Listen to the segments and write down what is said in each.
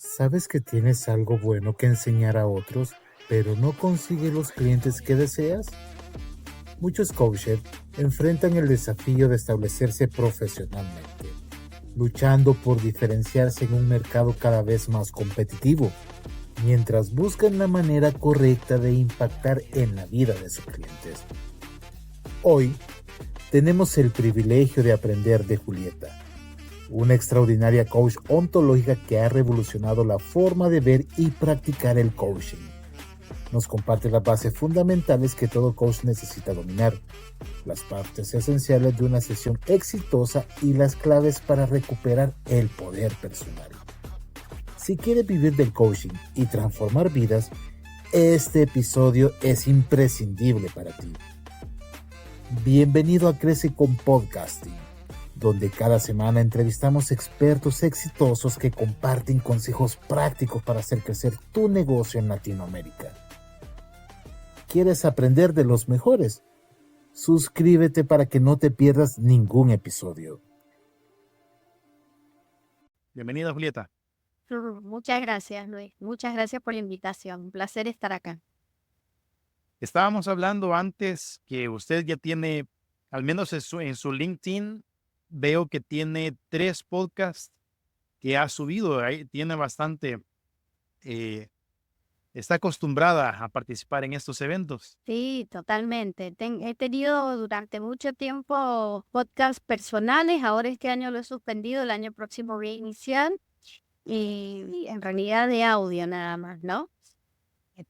Sabes que tienes algo bueno que enseñar a otros, pero no consigues los clientes que deseas. Muchos coaches enfrentan el desafío de establecerse profesionalmente, luchando por diferenciarse en un mercado cada vez más competitivo, mientras buscan la manera correcta de impactar en la vida de sus clientes. Hoy tenemos el privilegio de aprender de Julieta, una extraordinaria coach ontológica que ha revolucionado la forma de ver y practicar el coaching. Nos comparte las bases fundamentales que todo coach necesita dominar, las partes esenciales de una sesión exitosa y las claves para recuperar el poder personal. Si quieres vivir del coaching y transformar vidas, este episodio es imprescindible para ti. Bienvenido a Crece con Podcasting, donde cada semana entrevistamos expertos exitosos que comparten consejos prácticos para hacer crecer tu negocio en Latinoamérica. ¿Quieres aprender de los mejores? Suscríbete para que no te pierdas ningún episodio. Bienvenida, Julieta. Muchas gracias, Luis. Muchas gracias por la invitación. Un placer estar acá. Estábamos hablando antes que usted ya tiene, al menos en su LinkedIn, veo que tiene 3 podcasts que ha subido. Ahí tiene bastante, está acostumbrada a participar en estos eventos. Sí, totalmente. He tenido durante mucho tiempo podcasts personales. Ahora este año lo he suspendido. El año próximo voy a iniciar. Y en realidad de audio nada más, ¿no?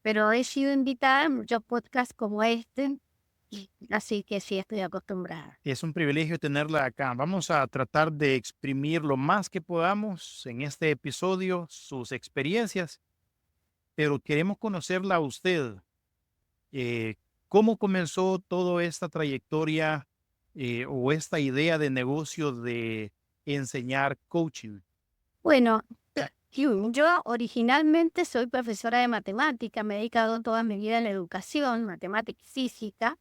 Pero he sido invitada a muchos podcasts como este. Así que sí, estoy acostumbrada. Es un privilegio tenerla acá. Vamos a tratar de exprimir lo más que podamos en este episodio, sus experiencias, pero queremos conocerla a usted. eh, ¿Cómo comenzó toda esta trayectoria o esta idea de negocio de enseñar coaching? Bueno, yo originalmente soy profesora de matemática, me he dedicado toda mi vida a la educación, matemática y física,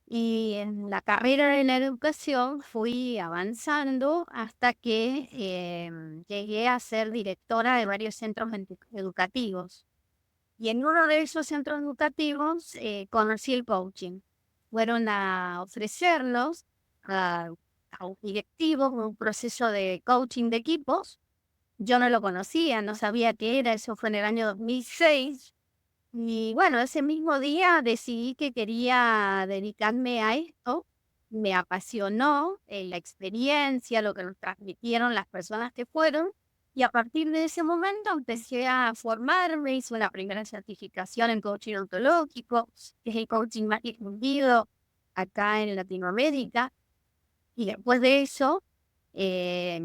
y en la carrera de la educación fui avanzando hasta que llegué a ser directora de varios centros educativos. Y en uno de esos centros educativos conocí el coaching. Fueron a ofrecernos a un directivo un proceso de coaching de equipos. Yo no lo conocía, no sabía qué era, eso fue en el año 2006. Y bueno, ese mismo día decidí que quería dedicarme a esto. Me apasionó la experiencia, lo que nos transmitieron las personas que fueron. Y a partir de ese momento empecé a formarme, hice una primera certificación en coaching ontológico, que es el coaching más difundido acá en Latinoamérica. Y después de eso, eh,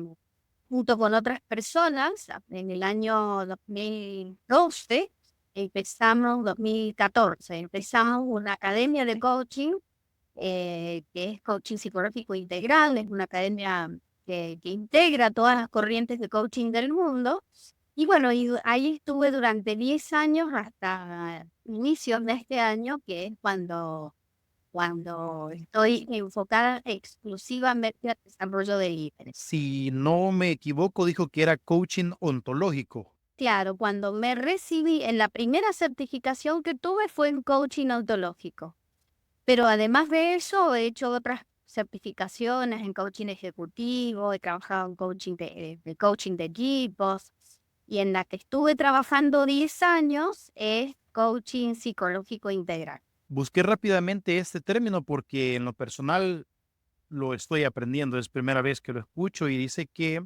junto con otras personas, en el año 2012, 2014, empezamos una academia de coaching, que es coaching psicológico integral, es una academia que integra todas las corrientes de coaching del mundo. Y bueno, ahí estuve durante 10 años hasta inicios de este año, que es cuando estoy enfocada exclusivamente al desarrollo de líderes. Si no me equivoco, dijo que era coaching ontológico. Claro, cuando me recibí en la primera certificación que tuve fue en coaching ontológico. Pero además de eso, he hecho otras certificaciones en coaching ejecutivo, he trabajado en coaching de equipos, y en la que estuve trabajando 10 años es coaching psicológico integral. Busqué rápidamente este término porque en lo personal lo estoy aprendiendo. Es primera vez que lo escucho y dice que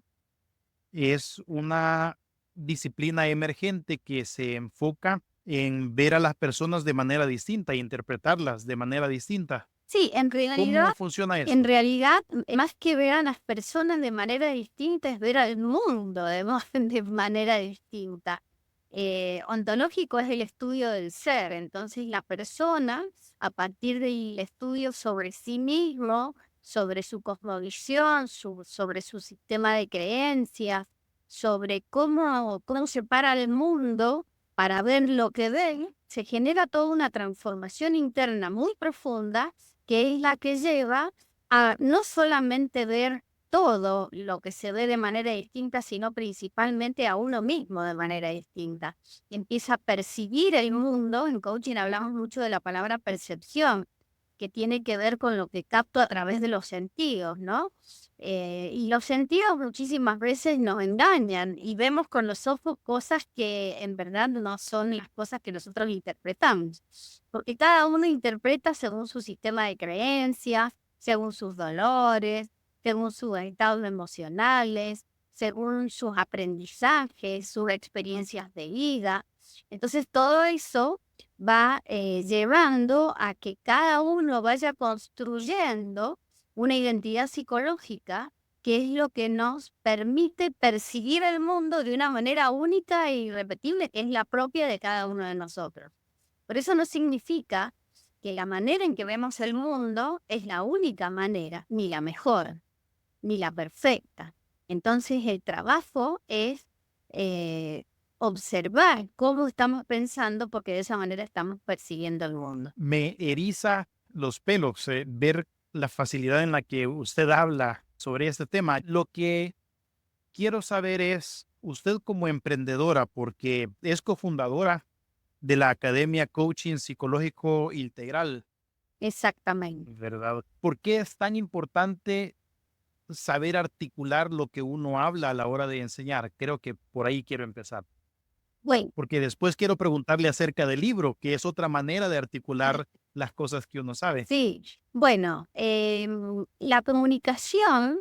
es una disciplina emergente que se enfoca en ver a las personas de manera distinta e interpretarlas de manera distinta. Sí, ¿Cómo funciona en esto? realidad, más que ver a las personas de manera distinta, es ver al mundo de manera distinta. Ontológico es el estudio del ser, entonces la persona, a partir del estudio sobre sí mismo, sobre su cosmovisión, sobre su sistema de creencias, sobre cómo separa el mundo para ver lo que ven, se genera toda una transformación interna muy profunda, que es la que lleva a no solamente ver todo lo que se ve de manera distinta, sino principalmente a uno mismo de manera distinta. Y empieza a percibir el mundo. En coaching hablamos mucho de la palabra percepción, que tiene que ver con lo que capto a través de los sentidos, ¿no? Y los sentidos muchísimas veces nos engañan y vemos con los ojos cosas que en verdad no son las cosas que nosotros interpretamos. Porque cada uno interpreta según su sistema de creencias, según sus dolores, según sus estados emocionales, según sus aprendizajes, sus experiencias de vida. Entonces todo eso va llevando a que cada uno vaya construyendo una identidad psicológica que es lo que nos permite percibir el mundo de una manera única e irrepetible, que es la propia de cada uno de nosotros. Por eso no significa que la manera en que vemos el mundo es la única manera, ni la mejor, ni la perfecta. Entonces el trabajo es observar cómo estamos pensando, porque de esa manera estamos percibiendo el mundo. Me eriza los pelos ver la facilidad en la que usted habla sobre este tema. Lo que quiero saber es, usted como emprendedora, porque es cofundadora de la Academia Coaching Psicológico Integral, Exactamente. ¿verdad? ¿Por qué es tan importante saber articular lo que uno habla a la hora de enseñar? Creo que por ahí quiero empezar. Bueno, Porque después quiero preguntarle acerca del libro, que es otra manera de articular las cosas que uno sabe. sí, bueno, la comunicación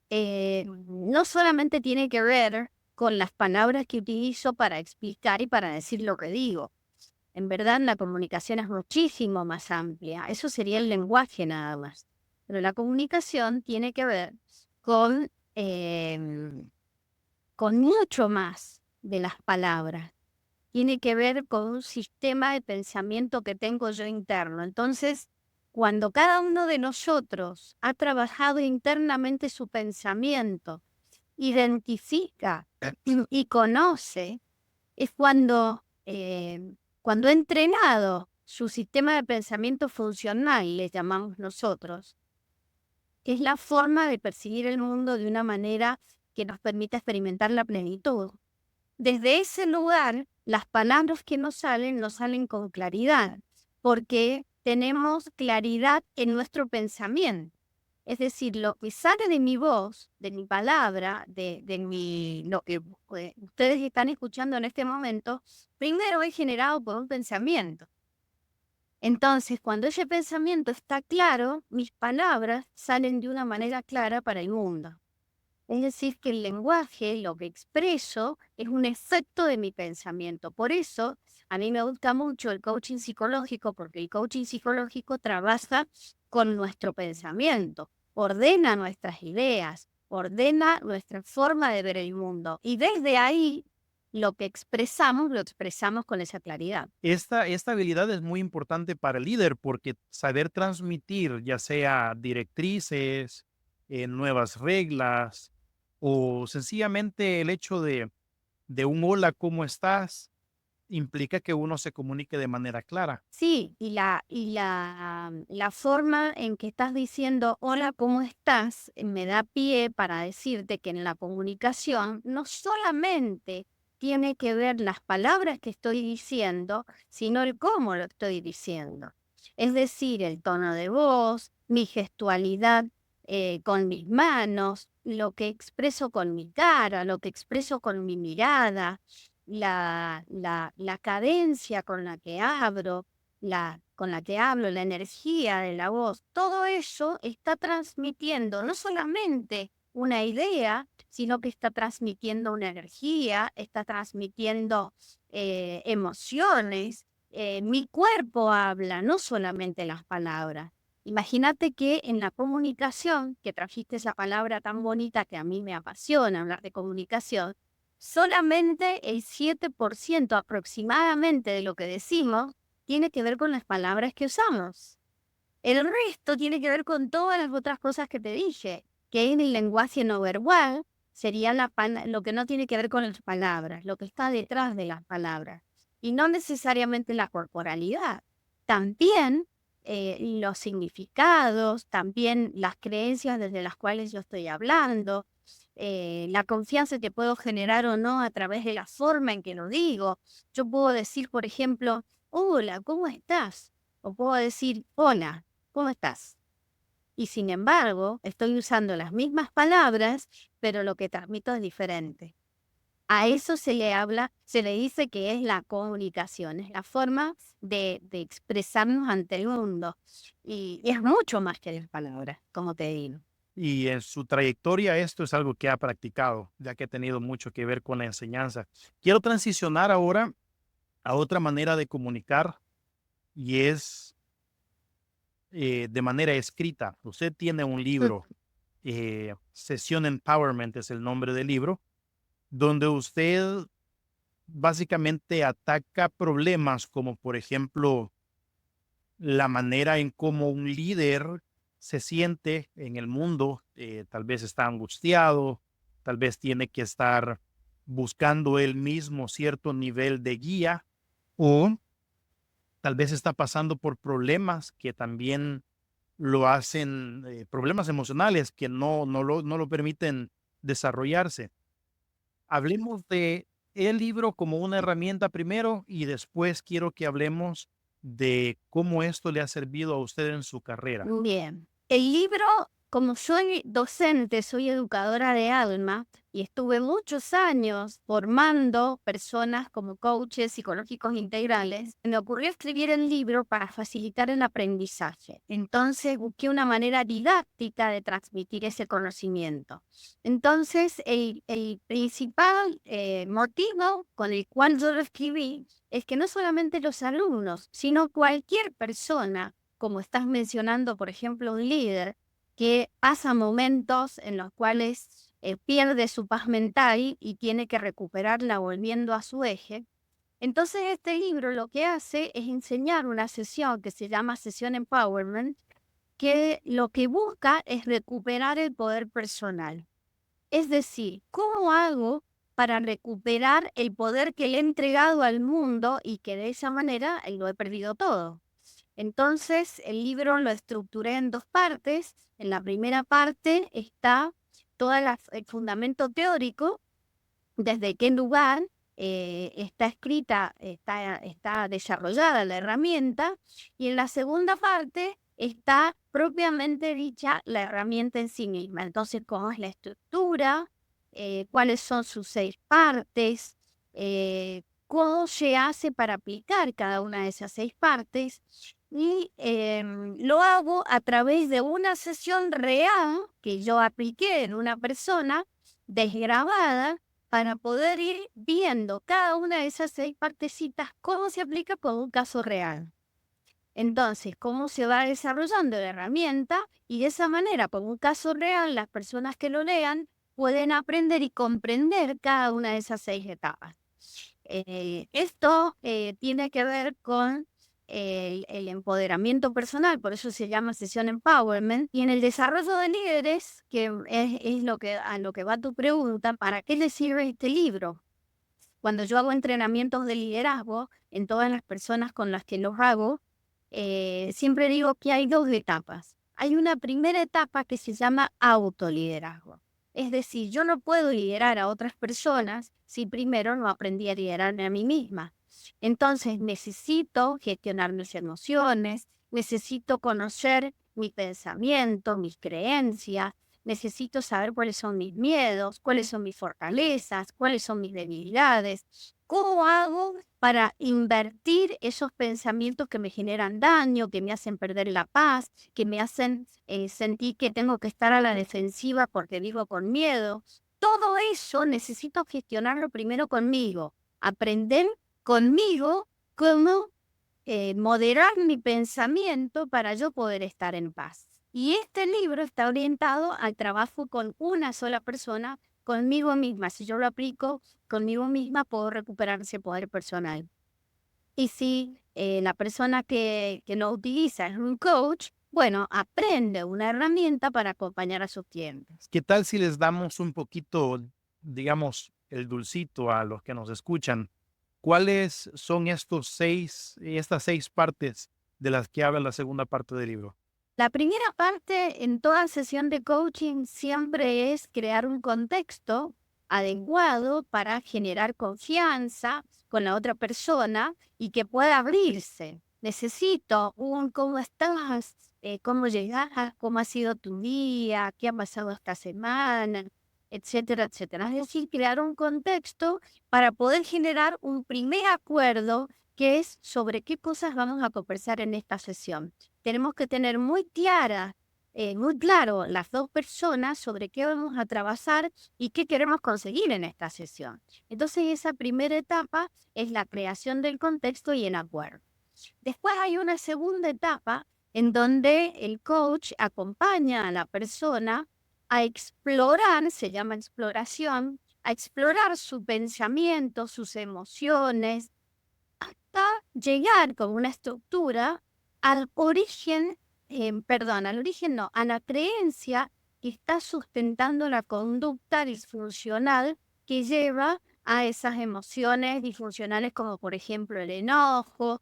no solamente tiene que ver con las palabras que utilizo para explicar y para decir lo que digo. En verdad, la comunicación es muchísimo más amplia. Eso sería el lenguaje nada más. Pero la comunicación tiene que ver con mucho más de las palabras. Tiene que ver con un sistema de pensamiento que tengo yo interno. Entonces, cuando cada uno de nosotros ha trabajado internamente su pensamiento, identifica y conoce, es cuando ha entrenado su sistema de pensamiento funcional, le llamamos nosotros, que es la forma de percibir el mundo de una manera que nos permita experimentar la plenitud. Desde ese lugar, las palabras que nos salen con claridad, porque tenemos claridad en nuestro pensamiento. Es decir, lo que sale de mi voz, de mi palabra, lo que ustedes están escuchando en este momento, primero es generado por un pensamiento. Entonces, cuando ese pensamiento está claro, mis palabras salen de una manera clara para el mundo. Es decir, que el lenguaje, lo que expreso, es un efecto de mi pensamiento. Por eso, a mí me gusta mucho el coaching psicológico, porque el coaching psicológico trabaja con nuestro pensamiento, ordena nuestras ideas, ordena nuestra forma de ver el mundo. Y desde ahí, lo expresamos con esa claridad. Esta habilidad es muy importante para el líder porque saber transmitir, ya sea directrices, nuevas reglas o sencillamente el hecho de un hola, ¿cómo estás? Implica que uno se comunique de manera clara. Sí, y la forma en que estás diciendo hola, ¿cómo estás? Me da pie para decirte que en la comunicación no solamente tiene que ver las palabras que estoy diciendo, sino el cómo lo estoy diciendo. Es decir, el tono de voz, mi gestualidad con mis manos, lo que expreso con mi cara, lo que expreso con mi mirada, la cadencia con la que hablo, la energía de la voz, todo eso está transmitiendo no solamente una idea, sino que está transmitiendo una energía, está transmitiendo emociones. Mi cuerpo habla, no solamente las palabras. Imagínate que en la comunicación, que trajiste esa palabra tan bonita que a mí me apasiona hablar de comunicación, solamente el 7% aproximadamente de lo que decimos tiene que ver con las palabras que usamos. El resto tiene que ver con todas las otras cosas que te dije, que en el lenguaje no verbal sería lo que no tiene que ver con las palabras, lo que está detrás de las palabras, y no necesariamente la corporalidad. También los significados, también las creencias desde las cuales yo estoy hablando, la confianza que puedo generar o no a través de la forma en que lo digo. Yo puedo decir, por ejemplo, hola, ¿cómo estás? O puedo decir, hola, ¿cómo estás? Y sin embargo, estoy usando las mismas palabras, pero lo que transmito es diferente. A eso se le dice que es la comunicación, es la forma de expresarnos ante el mundo. Y es mucho más que las palabras, como te digo. Y en su trayectoria esto es algo que ha practicado, ya que ha tenido mucho que ver con la enseñanza. Quiero transicionar ahora a otra manera de comunicar y es de manera escrita. Usted tiene un libro, Sesión Empowerment es el nombre del libro, donde usted básicamente ataca problemas como, por ejemplo, la manera en cómo un líder se siente en el mundo, tal vez está angustiado, tal vez tiene que estar buscando él mismo cierto nivel de guía o tal vez está pasando por problemas que también lo hacen, problemas emocionales que no lo permiten desarrollarse. Hablemos de el libro como una herramienta primero y después quiero que hablemos de cómo esto le ha servido a usted en su carrera. Bien. El libro, como soy docente, soy educadora de alma y estuve muchos años formando personas como coaches psicológicos integrales, me ocurrió escribir el libro para facilitar el aprendizaje. Entonces busqué una manera didáctica de transmitir ese conocimiento. Entonces, el principal motivo con el cual yo lo escribí es que no solamente los alumnos, sino cualquier persona, como estás mencionando, por ejemplo, un líder que pasa momentos en los cuales pierde su paz mental y tiene que recuperarla volviendo a su eje. Entonces, este libro lo que hace es enseñar una sesión que se llama Sesión Empowerment, que lo que busca es recuperar el poder personal. Es decir, ¿cómo hago para recuperar el poder que le he entregado al mundo y que de esa manera lo he perdido todo? Entonces, el libro lo estructuré en dos partes. En la primera parte está todo el fundamento teórico, desde qué lugar está escrita, está desarrollada la herramienta, y en la segunda parte está propiamente dicha la herramienta en sí misma. Entonces, cómo es la estructura, cuáles son sus 6 partes, cómo se hace para aplicar cada una de esas 6 partes. Y lo hago a través de una sesión real que yo apliqué en una persona desgrabada para poder ir viendo cada una de esas 6 partecitas, cómo se aplica con un caso real. Entonces, cómo se va desarrollando la herramienta y de esa manera, con un caso real, las personas que lo lean pueden aprender y comprender cada una de esas 6 etapas. Esto tiene que ver con el empoderamiento personal, por eso se llama Sesión Empowerment, y en el desarrollo de líderes, que es a lo que va tu pregunta, ¿para qué le sirve este libro? Cuando yo hago entrenamientos de liderazgo, en todas las personas con las que los hago, siempre digo que hay 2 etapas. Hay una primera etapa que se llama autoliderazgo. Es decir, yo no puedo liderar a otras personas si primero no aprendí a liderarme a mí misma. Entonces necesito gestionar mis emociones, necesito conocer mi pensamiento, mis creencias, necesito saber cuáles son mis miedos, cuáles son mis fortalezas, cuáles son mis debilidades. ¿Cómo hago para invertir esos pensamientos que me generan daño, que me hacen perder la paz, que me hacen sentir que tengo que estar a la defensiva porque vivo con miedo? Todo eso necesito gestionarlo primero conmigo, aprender conmigo cómo moderar mi pensamiento para yo poder estar en paz. Y este libro está orientado al trabajo con una sola persona, conmigo misma. Si yo lo aplico conmigo misma, puedo recuperar ese poder personal. Y si la persona que lo utiliza es un coach, bueno, aprende una herramienta para acompañar a sus clientes. ¿Qué tal si les damos un poquito, digamos, el dulcito a los que nos escuchan? ¿Cuáles son estas 6 partes de las que habla la segunda parte del libro? La primera parte en toda sesión de coaching siempre es crear un contexto adecuado para generar confianza con la otra persona y que pueda abrirse. Necesito un ¿cómo estás? ¿Cómo llegas? ¿Cómo ha sido tu día? ¿Qué ha pasado esta semana? Etcétera, etcétera. Es decir, crear un contexto para poder generar un primer acuerdo que es sobre qué cosas vamos a conversar en esta sesión. Tenemos que tener muy claro las dos personas sobre qué vamos a trabajar y qué queremos conseguir en esta sesión. Entonces, esa primera etapa es la creación del contexto y el acuerdo. Después hay una segunda etapa en donde el coach acompaña a la persona a explorar, se llama exploración, a explorar su pensamiento, sus emociones, hasta llegar con una estructura al origen, a la creencia que está sustentando la conducta disfuncional que lleva a esas emociones disfuncionales como por ejemplo el enojo,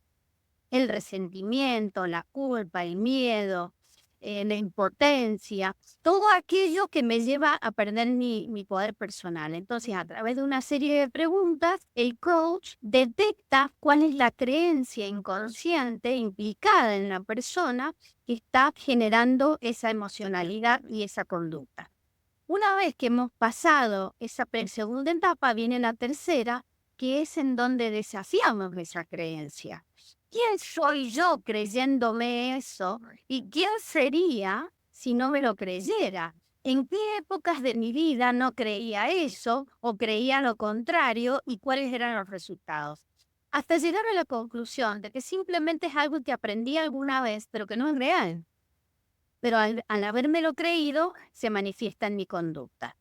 el resentimiento, la culpa, el miedo, la impotencia, todo aquello que me lleva a perder mi poder personal. Entonces, a través de una serie de preguntas, el coach detecta cuál es la creencia inconsciente implicada en la persona que está generando esa emocionalidad y esa conducta. Una vez que hemos pasado esa segunda etapa, viene la tercera, que es en donde desafiamos esa creencia. ¿Quién soy yo creyéndome eso? ¿Y quién sería si no me lo creyera? ¿En qué épocas de mi vida no creía eso o creía lo contrario y cuáles eran los resultados? Hasta llegar a la conclusión de que simplemente es algo que aprendí alguna vez, pero que no es real. Pero al habérmelo creído, se manifiesta en mi conducta.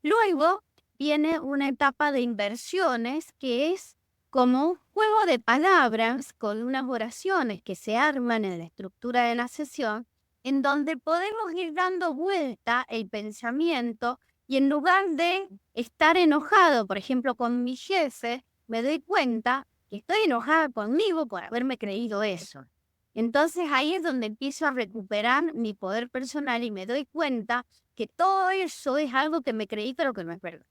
Luego viene una etapa de inversiones que es como un juego de palabras con unas oraciones que se arman en la estructura de la sesión, en donde podemos ir dando vuelta el pensamiento y en lugar de estar enojado, por ejemplo, con mi jefe, me doy cuenta que estoy enojada conmigo por haberme creído eso. Entonces ahí es donde empiezo a recuperar mi poder personal y me doy cuenta que todo eso es algo que me creí pero que no es verdad.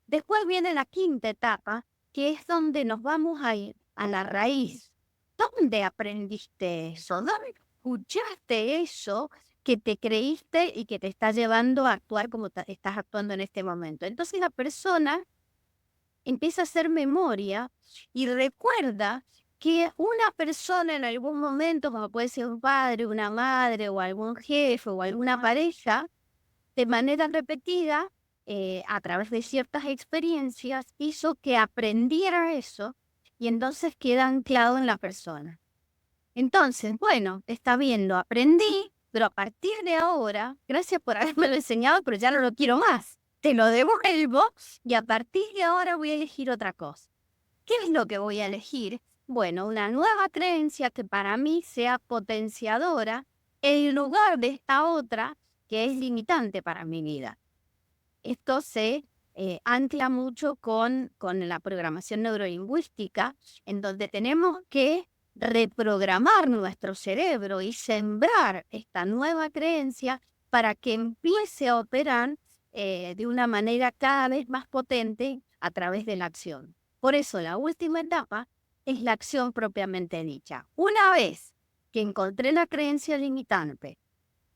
Después viene la quinta etapa, que es donde nos vamos a ir a la raíz. ¿Dónde aprendiste eso? ¿Dónde escuchaste eso que te creíste y que te está llevando a actuar como estás actuando en este momento? Entonces la persona empieza a hacer memoria y recuerda que una persona en algún momento, como puede ser un padre, una madre o algún jefe o alguna pareja, de manera repetida, a través de ciertas experiencias, hizo que aprendiera eso y entonces queda anclado en la persona. Entonces, bueno, está bien, lo aprendí, pero a partir de ahora, gracias por haberme enseñado, pero ya no lo quiero más. Te lo devuelvo y a partir de ahora voy a elegir otra cosa. ¿Qué es lo que voy a elegir? Bueno, una nueva creencia que para mí sea potenciadora en lugar de esta otra que es limitante para mi vida. Esto se ancla mucho con la programación neurolingüística, en donde tenemos que reprogramar nuestro cerebro y sembrar esta nueva creencia para que empiece a operar de una manera cada vez más potente a través de la acción. Por eso la última etapa es la acción propiamente dicha. Una vez que encontré la creencia limitante,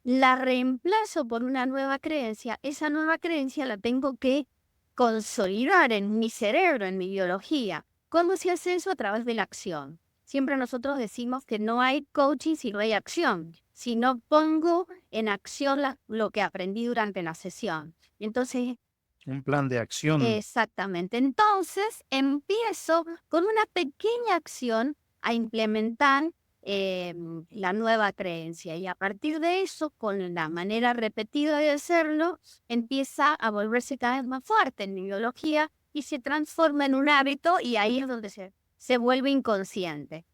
la reemplazo por una nueva creencia, esa nueva creencia la tengo que consolidar en mi cerebro, en mi biología. ¿Cómo se hace eso? A través de la acción. Siempre nosotros decimos que no hay coaching si no hay acción, si no pongo en acción lo que aprendí durante la sesión. Entonces, Un plan de acción. exactamente. Entonces, empiezo con una pequeña acción a implementar la nueva creencia y a partir de eso, con la manera repetida de hacerlo, empieza a volverse cada vez más fuerte en mi biología y se transforma en un hábito y ahí es donde se vuelve inconsciente.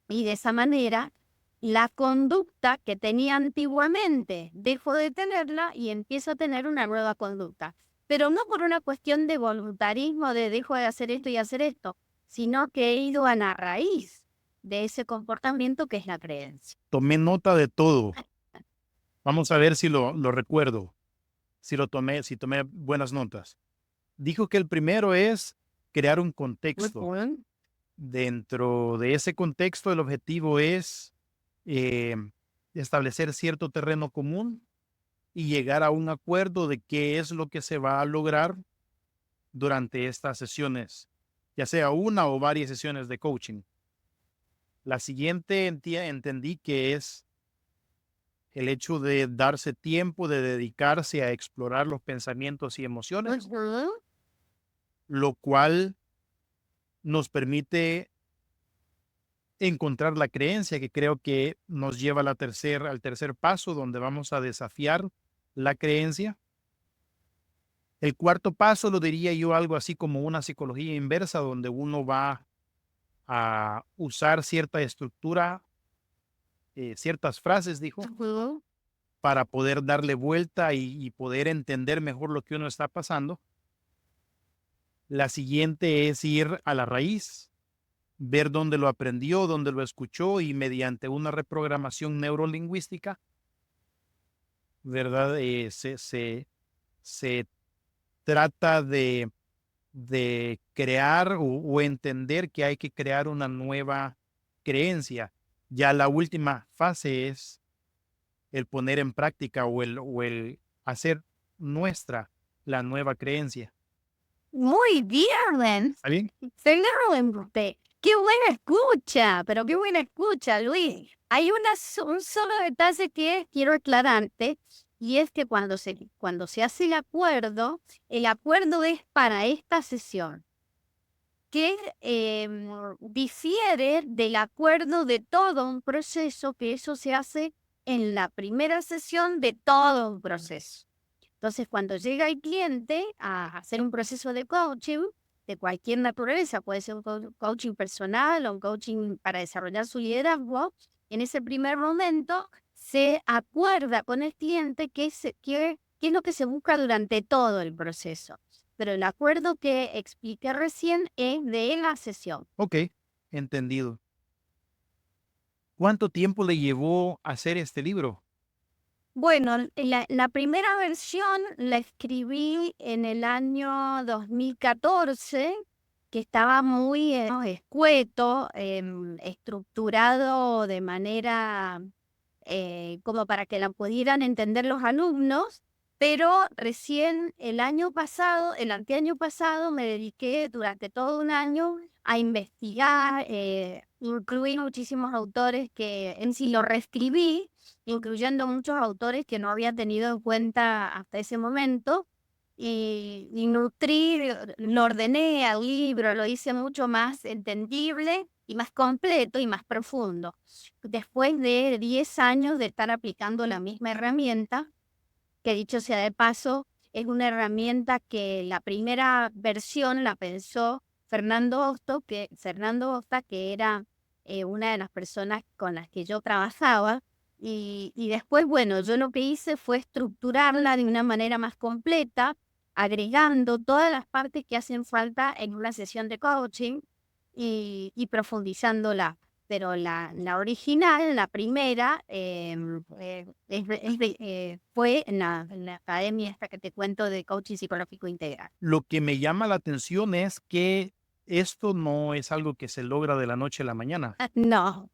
Y de esa manera, la conducta que tenía antiguamente dejo de tenerla y empiezo a tener una nueva conducta. Pero no por una cuestión de voluntarismo de dejo de hacer esto y hacer esto, sino que he ido a la raíz de ese comportamiento que es la creencia. Tomé nota de todo. Vamos a ver si lo recuerdo, si tomé buenas notas. Dijo que el primero es crear un contexto. Dentro de ese contexto, el objetivo es eh, establecer cierto terreno común y llegar a un acuerdo de qué es lo que se va a lograr durante estas sesiones, ya sea una o varias sesiones de coaching. La siguiente entendí que es el hecho de darse tiempo, de dedicarse a explorar los pensamientos y emociones, lo cual nos permite encontrar la creencia, que creo que nos lleva al tercer paso, donde vamos a desafiar la creencia. El cuarto paso lo diría yo algo así como una psicología inversa, donde uno va a usar cierta estructura, ciertas frases, dijo, para poder darle vuelta y poder entender mejor lo que uno está pasando. La siguiente es ir a la raíz, ver dónde lo aprendió, dónde lo escuchó y mediante una reprogramación neurolingüística, ¿verdad? Se trata de crear o entender que hay que crear una nueva creencia. Ya la última fase es el poner en práctica o el hacer nuestra la nueva creencia. Muy bien. ¿Está bien? Excelente. Qué buena escucha, pero qué buena escucha, Luis. Hay un solo detalle que quiero aclararte, y es que cuando se hace el acuerdo es para esta sesión, que difiere del acuerdo de todo un proceso, que eso se hace en la primera sesión de todo un proceso. Entonces, cuando llega el cliente a hacer un proceso de coaching de cualquier naturaleza, puede ser un coaching personal o un coaching para desarrollar su liderazgo, en ese primer momento se acuerda con el cliente qué es lo que se busca durante todo el proceso. Pero el acuerdo que expliqué recién es de la sesión. Ok, entendido. ¿Cuánto tiempo le llevó a hacer este libro? Bueno, la primera versión la escribí en el año 2014, que estaba muy escueto, estructurado de manera como para que la pudieran entender los alumnos, pero recién el anteaño pasado, me dediqué durante todo un año a investigar, incluí muchísimos autores que en sí lo reescribí, incluyendo muchos autores que no había tenido en cuenta hasta ese momento, y nutrí, lo ordené al libro, lo hice mucho más entendible y más completo y más profundo. Después de 10 años de estar aplicando la misma herramienta, que dicho sea de paso, es una herramienta que la primera versión la pensó Fernando Hosta, que era una de las personas con las que yo trabajaba. Y después, bueno, yo lo que hice fue estructurarla de una manera más completa, agregando todas las partes que hacen falta en una sesión de coaching y profundizándola. Pero la original, la primera, fue en la academia esta que te cuento de coaching psicológico integral. Lo que me llama la atención es que esto no es algo que se logra de la noche a la mañana. No,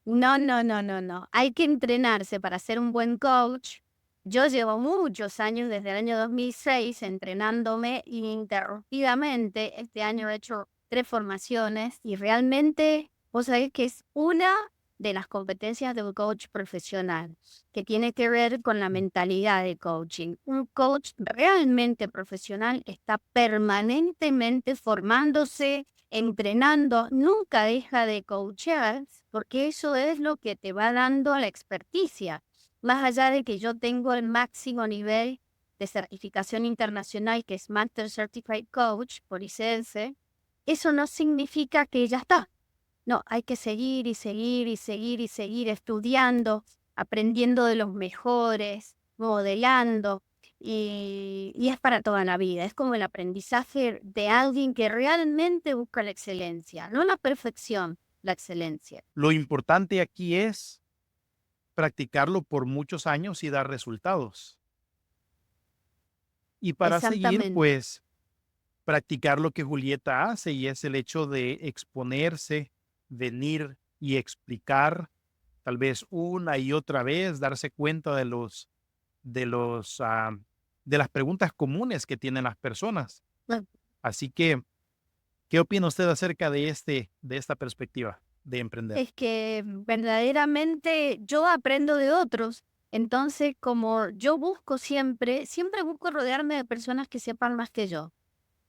no. Hay que entrenarse para ser un buen coach. Yo llevo muchos años, desde el año 2006, entrenándome ininterrumpidamente. Este año he hecho 3 formaciones y realmente, vos sabés que es una de las competencias de un coach profesional, que tiene que ver con la mentalidad de coaching. Un coach realmente profesional está permanentemente formándose, entrenando, nunca deja de coachear, porque eso es lo que te va dando la experticia. Más allá de que yo tengo el máximo nivel de certificación internacional, que es Master Certified Coach por ICS, eso no significa que ya está. No, hay que seguir estudiando, aprendiendo de los mejores, modelando, y es para toda la vida. Es como el aprendizaje de alguien que realmente busca la excelencia, no la perfección, la excelencia. Lo importante aquí es practicarlo por muchos años y dar resultados. Y para seguir, Exactamente. pues, practicar lo que Julieta hace y es el hecho de exponerse, venir y explicar, tal vez una y otra vez, darse cuenta de los, de las preguntas comunes que tienen las personas. Bueno, Así que, ¿qué opina usted acerca de esta perspectiva de emprender? es que verdaderamente yo aprendo de otros. Entonces, como yo busco siempre busco rodearme de personas que sepan más que yo.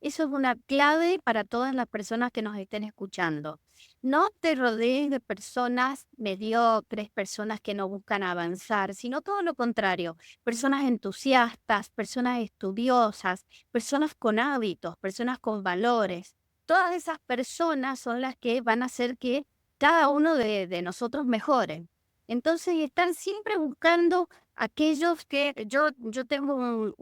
Eso es una clave para todas las personas que nos estén escuchando. No te rodees de personas mediocres, personas que no buscan avanzar, sino todo lo contrario, personas entusiastas, personas estudiosas, personas con hábitos, personas con valores. Todas esas personas son las que van a hacer que cada uno de nosotros mejore. Entonces, están siempre buscando aquellos que yo tengo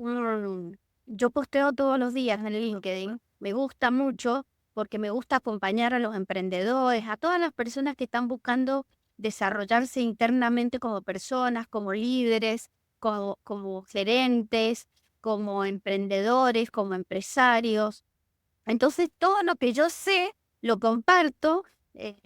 yo posteo todos los días en LinkedIn, me gusta mucho porque me gusta acompañar a los emprendedores, a todas las personas que están buscando desarrollarse internamente como personas, como líderes, como gerentes, como emprendedores, como empresarios. Entonces, todo lo que yo sé lo comparto,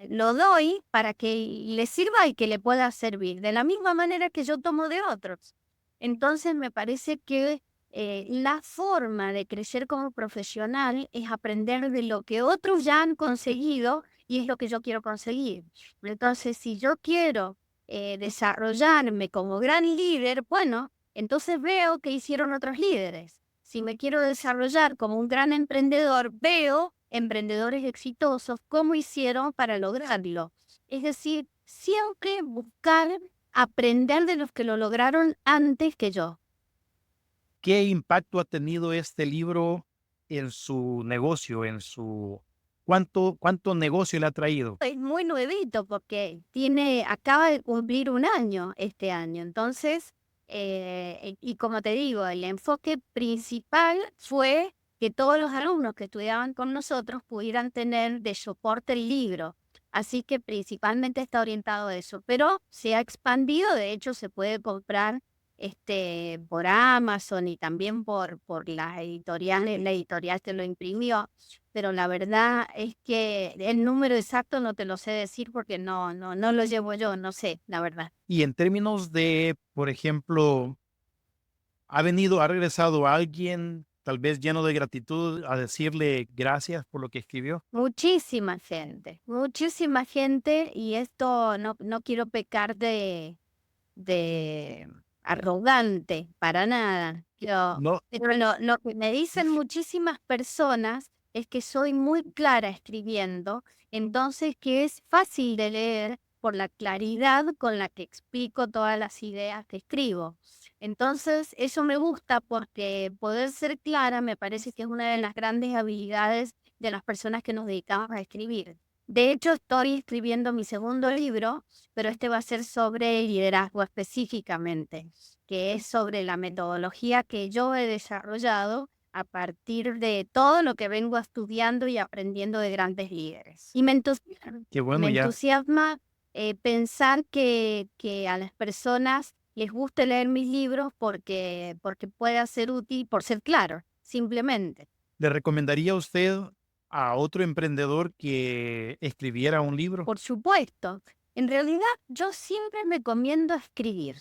lo doy para que le sirva y que le pueda servir, de la misma manera que yo tomo de otros. Entonces, me parece que la forma de crecer como profesional es aprender de lo que otros ya han conseguido y es lo que yo quiero conseguir. Entonces, si yo quiero desarrollarme como gran líder, bueno, entonces veo que hicieron otros líderes. Si me quiero desarrollar como un gran emprendedor, veo emprendedores exitosos cómo hicieron para lograrlo. Es decir, siempre buscar aprender de los que lo lograron antes que yo. ¿Qué impacto ha tenido este libro en su negocio, cuánto negocio le ha traído? Es muy nuevito porque acaba de cumplir un año este año. Entonces, y como te digo, el enfoque principal fue que todos los alumnos que estudiaban con nosotros pudieran tener de soporte el libro. Así que principalmente está orientado a eso, pero se ha expandido, de hecho se puede comprar por Amazon y también por las editoriales, la editorial que lo imprimió, pero la verdad es que el número exacto no te lo sé decir porque no lo llevo yo, no sé, la verdad. Y en términos de, por ejemplo, ha regresado alguien, tal vez lleno de gratitud, a decirle gracias por lo que escribió. Muchísima gente, y esto no quiero pecar de arrogante, para nada. No, Pero lo que me dicen muchísimas personas es que soy muy clara escribiendo, entonces que es fácil de leer por la claridad con la que explico todas las ideas que escribo. Entonces, eso me gusta porque poder ser clara me parece que es una de las grandes habilidades de las personas que nos dedicamos a escribir. De hecho, estoy escribiendo mi segundo libro, pero este va a ser sobre liderazgo específicamente, que es sobre la metodología que yo he desarrollado a partir de todo lo que vengo estudiando y aprendiendo de grandes líderes. Y qué bueno, me ya. entusiasma pensar que a las personas les guste leer mis libros porque pueda ser útil por ser claro, simplemente. ¿Le recomendaría a usted a otro emprendedor que escribiera un libro? Por supuesto. En realidad, yo siempre recomiendo escribir,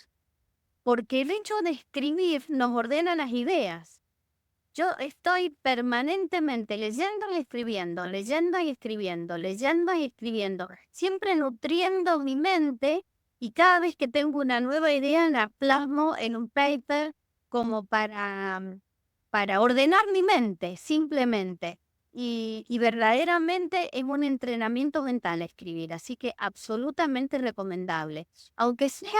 porque el hecho de escribir nos ordena las ideas. Yo estoy permanentemente leyendo y escribiendo, leyendo y escribiendo, leyendo y escribiendo, siempre nutriendo mi mente y cada vez que tengo una nueva idea la plasmo en un paper como para ordenar mi mente, simplemente. Y verdaderamente es un entrenamiento mental escribir, así que absolutamente recomendable. Aunque sea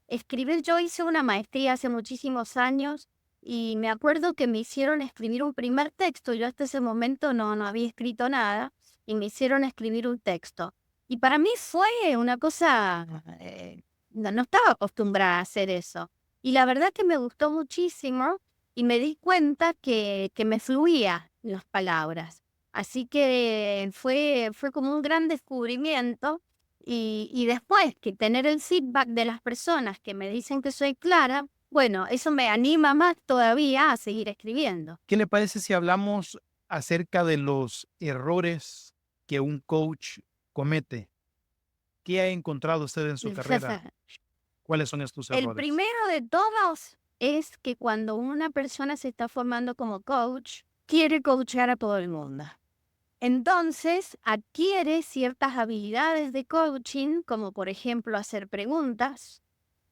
escribir, yo hice una maestría hace muchísimos años y me acuerdo que me hicieron escribir un primer texto. Yo hasta ese momento no había escrito nada y me hicieron escribir un texto. Y para mí fue una cosa, no estaba acostumbrada a hacer eso. Y la verdad que me gustó muchísimo y me di cuenta que me fluía las palabras. Así que fue como un gran descubrimiento y después que tener el feedback de las personas que me dicen que soy clara, bueno, eso me anima más todavía a seguir escribiendo. ¿Qué le parece si hablamos acerca de los errores que un coach comete? ¿Qué ha encontrado usted en su carrera? ¿Cuáles son estos El errores? primero de todos es que cuando una persona se está formando como coach, quiere coachar a todo el mundo. Entonces, adquiere ciertas habilidades de coaching, como por ejemplo hacer preguntas,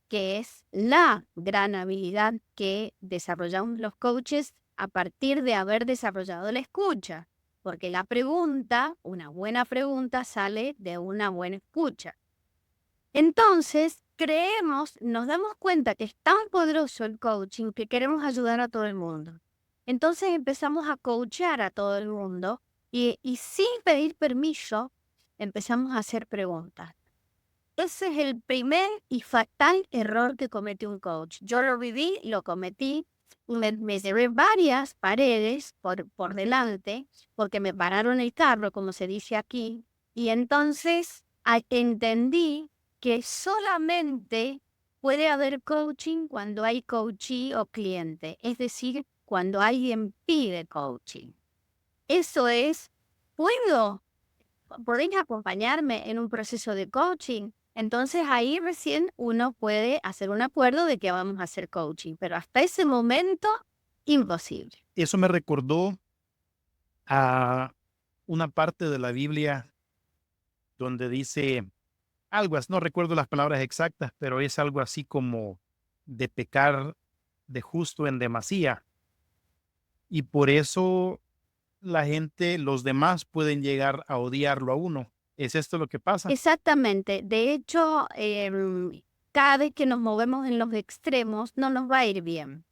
que es la gran habilidad que desarrollamos los coaches a partir de haber desarrollado la escucha, porque la pregunta, una buena pregunta, sale de una buena escucha. Entonces, nos damos cuenta que es tan poderoso el coaching que queremos ayudar a todo el mundo. Entonces empezamos a coachar a todo el mundo y sin pedir permiso empezamos a hacer preguntas. Ese es el primer y fatal error que comete un coach. Yo lo viví, lo cometí, me llevé varias paredes por delante porque me pararon el carro, como se dice aquí, y entonces entendí que solamente puede haber coaching cuando hay coachee o cliente, es decir, cuando alguien pide coaching. Eso es, ¿podéis acompañarme en un proceso de coaching? Entonces ahí recién uno puede hacer un acuerdo de que vamos a hacer coaching, pero hasta ese momento, imposible. Eso me recordó a una parte de la Biblia donde dice algo, no recuerdo las palabras exactas, pero es algo así como de pecar de justo en demasía. Y por eso los demás pueden llegar a odiarlo a uno. ¿Es esto lo que pasa? Exactamente. De hecho, cada vez que nos movemos en los extremos, no nos va a ir bien.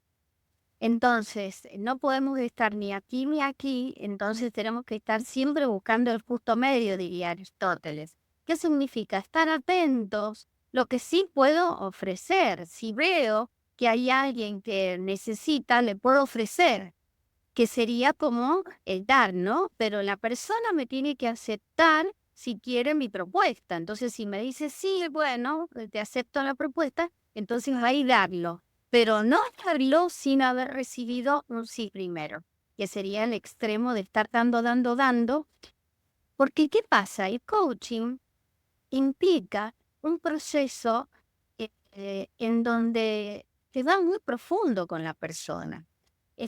Entonces, no podemos estar ni aquí ni aquí, entonces tenemos que estar siempre buscando el justo medio, diría Aristóteles. ¿Qué significa? Estar atentos, lo que sí puedo ofrecer. Si veo que hay alguien que necesita, le puedo ofrecer, que sería como el dar, ¿no? Pero la persona me tiene que aceptar si quiere mi propuesta. Entonces, si me dice, sí, bueno, te acepto la propuesta, entonces ahí darlo. Pero no darlo sin haber recibido un sí primero, que sería el extremo de estar dando. Porque, ¿qué pasa? El coaching implica un proceso en donde te va muy profundo con la persona.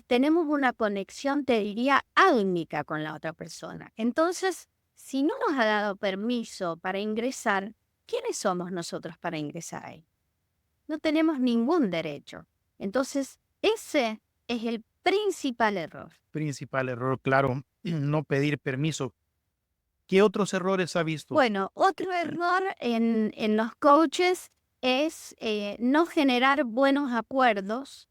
Tenemos una conexión, te diría, álmica con la otra persona. Entonces, si no nos ha dado permiso para ingresar, ¿quiénes somos nosotros para ingresar ahí? No tenemos ningún derecho. Entonces, ese es el principal error. Principal error, claro, no pedir permiso. ¿Qué otros errores ha visto? Bueno, otro error en los coaches es no generar buenos acuerdos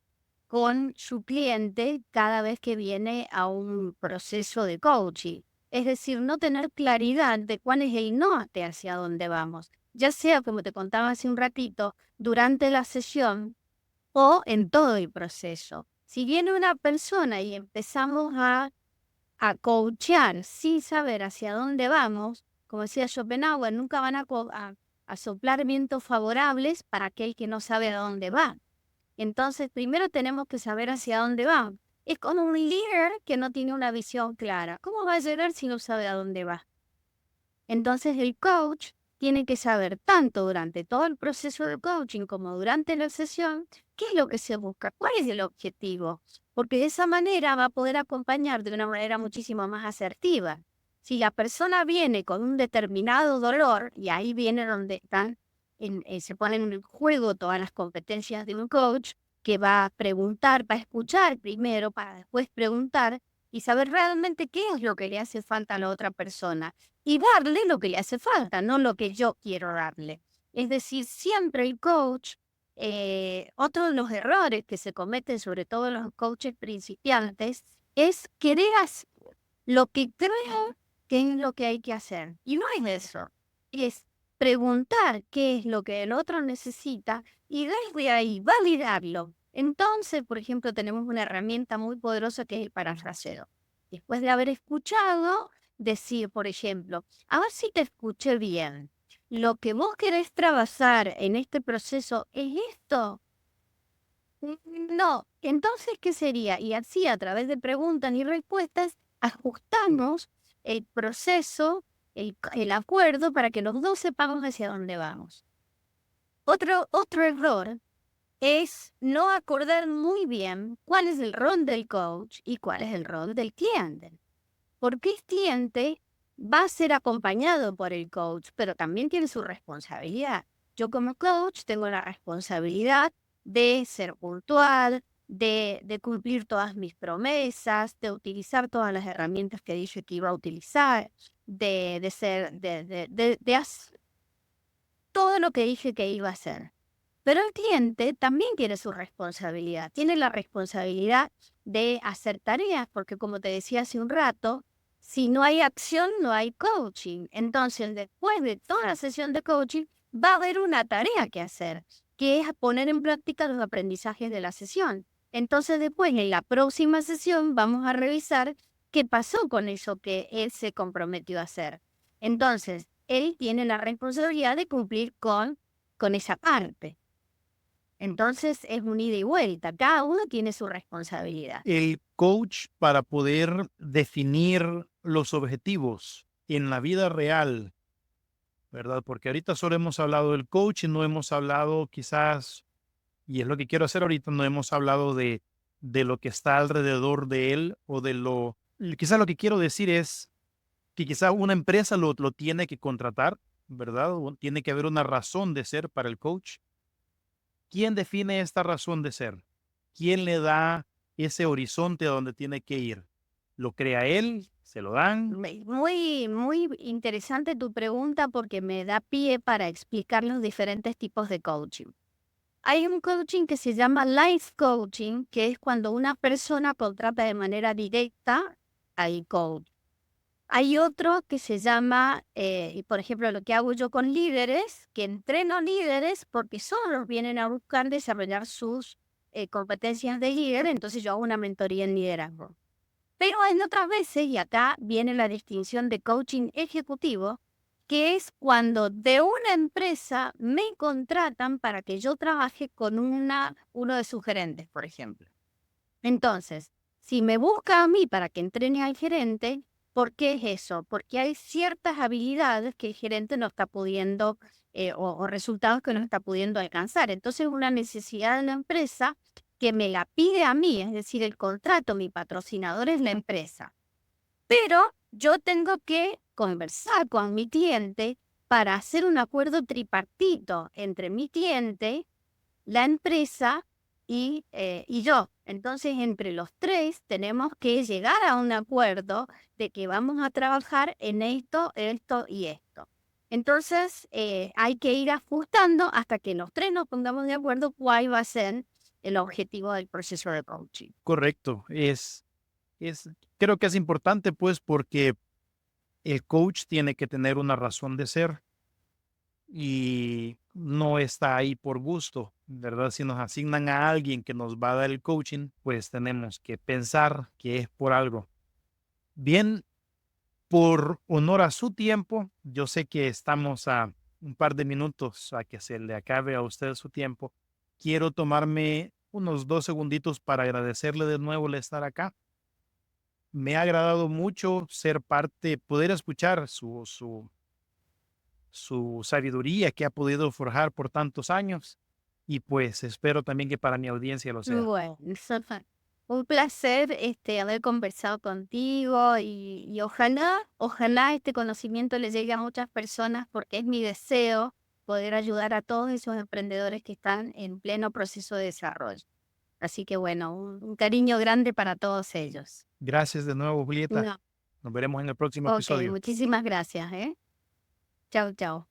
con su cliente cada vez que viene a un proceso de coaching. Es decir, no tener claridad de cuál es el norte hacia dónde vamos. Ya sea, como te contaba hace un ratito, durante la sesión o en todo el proceso. Si viene una persona y empezamos a coachear sin saber hacia dónde vamos, como decía Schopenhauer, nunca van a soplar vientos favorables para aquel que no sabe a dónde va. Entonces, primero tenemos que saber hacia dónde va. Es como un líder que no tiene una visión clara. ¿Cómo va a llegar si no sabe a dónde va? Entonces, el coach tiene que saber tanto durante todo el proceso de coaching como durante la sesión qué es lo que se busca, cuál es el objetivo, porque de esa manera va a poder acompañar de una manera muchísimo más asertiva. Si la persona viene con un determinado dolor, y ahí viene donde se ponen en juego todas las competencias de un coach, que va a preguntar, va a escuchar primero, para después preguntar y saber realmente qué es lo que le hace falta a la otra persona y darle lo que le hace falta, no lo que yo quiero darle. Es decir, siempre el coach, otro de los errores que se cometen, sobre todo los coaches principiantes, es querer hacer lo que creo que es lo que hay que hacer. Y no es eso, es preguntar qué es lo que el otro necesita y desde ahí validarlo. Entonces, por ejemplo, tenemos una herramienta muy poderosa que es el parafraseo. Después de haber escuchado, decir, por ejemplo, a ver si te escuché bien. ¿Lo que vos querés trabajar en este proceso es esto? No. Entonces, ¿qué sería? Y así, a través de preguntas y respuestas, ajustamos el proceso, el acuerdo, para que los dos sepamos hacia dónde vamos. Otro error es no acordar muy bien cuál es el rol del coach y cuál es el rol del cliente. Porque el cliente va a ser acompañado por el coach, pero también tiene su responsabilidad. Yo como coach tengo la responsabilidad de ser puntual, de cumplir todas mis promesas, de utilizar todas las herramientas que dije que iba a utilizar, de hacer todo lo que dije que iba a hacer. Pero el cliente también tiene su responsabilidad, tiene la responsabilidad de hacer tareas, porque como te decía hace un rato, si no hay acción, no hay coaching. Entonces, después de toda la sesión de coaching, va a haber una tarea que hacer, que es poner en práctica los aprendizajes de la sesión. Entonces, después, en la próxima sesión, vamos a revisar qué pasó con eso que él se comprometió a hacer. Entonces, él tiene la responsabilidad de cumplir con esa parte. Entonces es un ida y vuelta, cada uno tiene su responsabilidad. El coach, para poder definir los objetivos en la vida real, ¿verdad? Porque ahorita solo hemos hablado del coach y no hemos hablado quizás, y es lo que quiero hacer ahorita, no hemos hablado de lo que está alrededor de él o quizás lo que quiero decir es que quizás una empresa lo tiene que contratar, ¿verdad? O tiene que haber una razón de ser para el coach. ¿Quién define esta razón de ser? ¿Quién le da ese horizonte a donde tiene que ir? ¿Lo crea él? ¿Se lo dan? Muy, muy interesante tu pregunta porque me da pie para explicar los diferentes tipos de coaching. Hay un coaching que se llama life coaching, que es cuando una persona contrata de manera directa al coach. Hay otro que se llama, por ejemplo, lo que hago yo con líderes, que entreno líderes porque solos vienen a buscar desarrollar sus competencias de líder, entonces yo hago una mentoría en liderazgo. Pero en otras veces, y acá viene la distinción de coaching ejecutivo, que es cuando de una empresa me contratan para que yo trabaje con uno de sus gerentes, por ejemplo. Entonces, si me busca a mí para que entrene al gerente, ¿por qué es eso? Porque hay ciertas habilidades que el gerente no está pudiendo, o resultados que no está pudiendo alcanzar. Entonces, una necesidad de la empresa que me la pide a mí, es decir, el contrato, mi patrocinador es la empresa. Pero yo tengo que conversar con mi cliente para hacer un acuerdo tripartito entre mi cliente, la empresa y yo. Entonces, entre los tres tenemos que llegar a un acuerdo de que vamos a trabajar en esto, esto y esto. Entonces, hay que ir ajustando hasta que los tres nos pongamos de acuerdo cuál va a ser el objetivo del proceso de coaching. Correcto. Creo que es importante, pues, porque el coach tiene que tener una razón de ser y no está ahí por gusto, ¿verdad? Si nos asignan a alguien que nos va a dar el coaching, pues tenemos que pensar que es por algo. Bien, por honor a su tiempo, yo sé que estamos a un par de minutos a que se le acabe a usted su tiempo. Quiero tomarme unos 2 segunditos para agradecerle de nuevo el estar acá. Me ha agradado mucho ser parte, poder escuchar su sabiduría que ha podido forjar por tantos años y pues espero también que para mi audiencia lo sea. Bueno, un placer haber conversado contigo y ojalá este conocimiento le llegue a muchas personas porque es mi deseo poder ayudar a todos esos emprendedores que están en pleno proceso de desarrollo. Así que bueno, un cariño grande para todos ellos. Gracias de nuevo, Julieta. No, Nos veremos en el próximo ok, episodio. muchísimas gracias, Chao, chao.